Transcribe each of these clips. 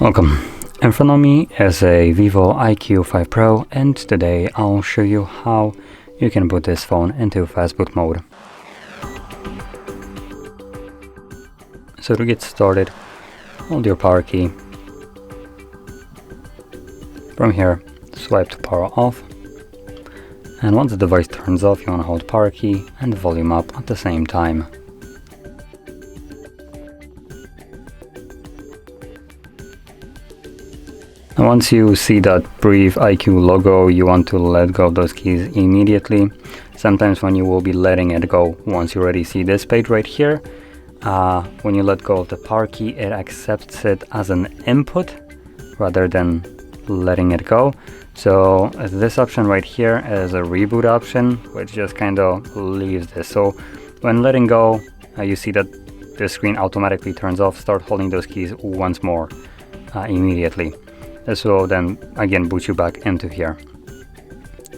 Welcome. In front of me is a VIVO IQ5 Pro, and today I'll show you how you can put this phone into FastBoot mode. So to get started, hold your power key. From here, swipe to power off. And once the device turns off, you want to hold power key and volume up at the same time. And once you see that VIVO IQ logo, you want to let go of those keys immediately. Sometimes when you will be letting it go, once you already see this page right here, when you let go of the power key, it accepts it as an input rather than letting it go. So this option right here is a reboot option, which just kind of leaves this. So when letting go, you see that the screen automatically turns off. Start holding those keys once more immediately. This will then again boot you back into here.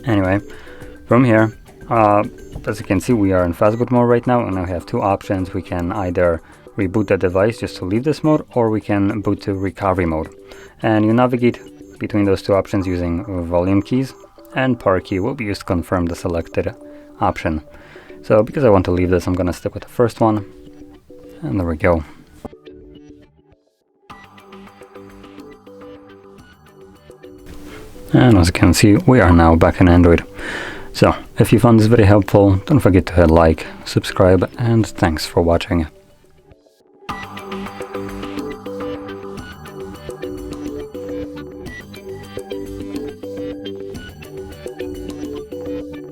Anyway, from here, as you can see, we are in FastBoot mode right now, and now we have two options. We can either reboot the device just to leave this mode, or we can boot to recovery mode. And you navigate between those two options using volume keys, and power key will be used to confirm the selected option. So because I want to leave this, I'm going to stick with the first one, and there we go. And as you can see, we are now back in Android. So if you found this video helpful, don't forget to hit like, subscribe, and thanks for watching.